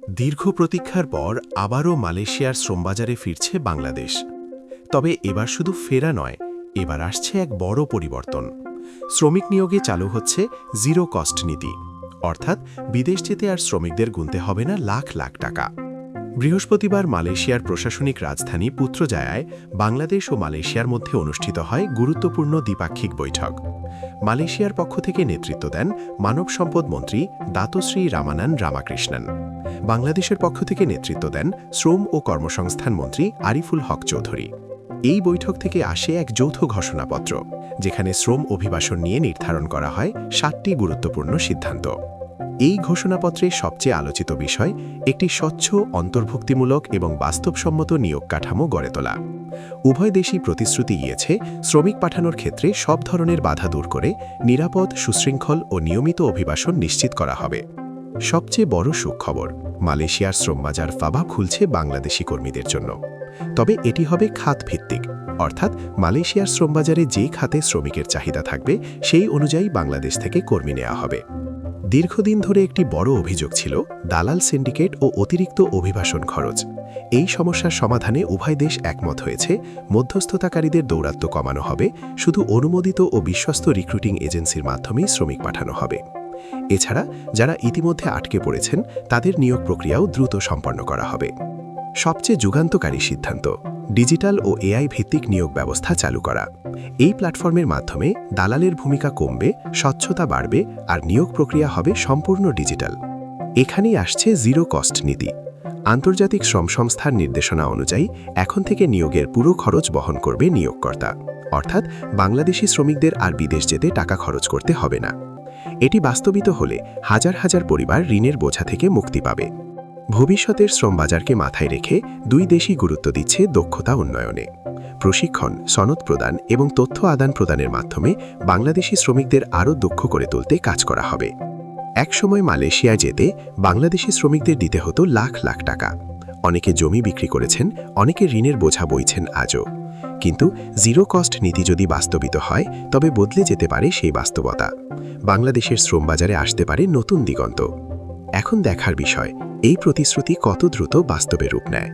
দীর্ঘ প্রতীক্ষার পর আবারও মালয়েশিয়ার শ্রমবাজারে ফিরছে বাংলাদেশ। তবে এবার শুধু ফেরা নয়, এবার আসছে এক বড় পরিবর্তন। শ্রমিক নিয়োগে চালু হচ্ছে জিরো কস্ট নীতি, অর্থাৎ বিদেশ যেতে আর শ্রমিকদের গুনতে হবে না লাখ লাখ টাকা। বৃহস্পতিবার মালয়েশিয়ার প্রশাসনিক রাজধানী পুত্রজায়ায় বাংলাদেশ ও মালয়েশিয়ার মধ্যে অনুষ্ঠিত হয় গুরুত্বপূর্ণ দ্বিপাক্ষিক বৈঠক। মালয়েশিয়ার পক্ষ থেকে নেতৃত্ব দেন মানব সম্পদ মন্ত্রী দাতোশ্রী রামানান রামাকৃষ্ণন। বাংলাদেশের পক্ষ থেকে নেতৃত্ব দেন শ্রম ও কর্মসংস্থান মন্ত্রী আরিফুল হক চৌধুরী। এই বৈঠক থেকে আসে এক যৌথ ঘোষণাপত্র, যেখানে শ্রম অভিবাসন নিয়ে নির্ধারণ করা হয় 7টি গুরুত্বপূর্ণ সিদ্ধান্ত। এই ঘোষণাপত্রে সবচেয়ে আলোচিত বিষয় একটি স্বচ্ছ, অন্তর্ভুক্তিমূলক এবং বাস্তবসম্মত নিয়োগ কাঠামো গড়ে তোলা। উভয় দেশই প্রতিশ্রুতি দিয়েছে শ্রমিক পাঠানোর ক্ষেত্রে সব ধরনের বাধা দূর করে নিরাপদ, সুশৃঙ্খল ও নিয়মিত অভিবাসন নিশ্চিত করা হবে। সবচেয়ে বড় সুখবর, মালয়েশিয়ার শ্রমবাজার ফাবা খুলছে বাংলাদেশি কর্মীদের জন্য। তবে এটি হবে খাতভিত্তিক, অর্থাৎ মালয়েশিয়ার শ্রমবাজারে যে খাতে শ্রমিকের চাহিদা থাকবে সেই অনুযায়ী বাংলাদেশ থেকে কর্মী নেওয়া হবে। দীর্ঘদিন ধরে একটি বড় অভিযোগ ছিল দালাল সিন্ডিকেট ও অতিরিক্ত অভিবাসন খরচ। এই সমস্যার সমাধানে উভয় দেশ একমত হয়েছে মধ্যস্থতাকারীদের দৌরাত্ম্য কমানো হবে, শুধু অনুমোদিত ও বিশ্বস্ত রিক্রুটিং এজেন্সির মাধ্যমেই শ্রমিক পাঠানো হবে। এছাড়া যারা ইতিমধ্যে আটকে পড়েছেন তাদের নিয়োগ প্রক্রিয়াও দ্রুত সম্পন্ন করা হবে। সবচেয়ে যুগান্তকারী সিদ্ধান্ত, ডিজিটাল ও এআই ভিত্তিক নিয়োগ ব্যবস্থা চালু করা। এই প্ল্যাটফর্মের মাধ্যমে দালালের ভূমিকা কমবে, স্বচ্ছতা বাড়বে আর নিয়োগ প্রক্রিয়া হবে সম্পূর্ণ ডিজিটাল। এখানেই আসছে জিরো কস্ট নীতি। আন্তর্জাতিক শ্রম সংস্থার নির্দেশনা অনুযায়ী এখন থেকে নিয়োগের পুরো খরচ বহন করবে নিয়োগকর্তা, অর্থাৎ বাংলাদেশি শ্রমিকদের আর বিদেশ যেতে টাকা খরচ করতে হবে না। এটি বাস্তবিত হলে হাজার হাজার পরিবার ঋণের বোঝা থেকে মুক্তি পাবে। ভবিষ্যতের শ্রমবাজারকে মাথায় রেখে দুই দেশই গুরুত্ব দিচ্ছে দক্ষতা উন্নয়নে। প্রশিক্ষণ, সনদ প্রদান এবং তথ্য আদান প্রদানের মাধ্যমে বাংলাদেশি শ্রমিকদের আরও দক্ষ করে তুলতে কাজ করা হবে। একসময় মালয়েশিয়ায় যেতে বাংলাদেশি শ্রমিকদের দিতে হতো লাখ লাখ টাকা। অনেকে জমি বিক্রি করেছেন, অনেকে ঋণের বোঝা বইছেন আজও। কিন্তু জিরো কস্ট নীতি যদি বাস্তবিত হয়, তবে বদলে যেতে পারে সেই বাস্তবতা। বাংলাদেশের শ্রমবাজারে আসতে পারে নতুন দিগন্ত। এখন দেখার বিষয়, এই প্রতিশ্রুতি কত দ্রুত বাস্তবে রূপ নেয়।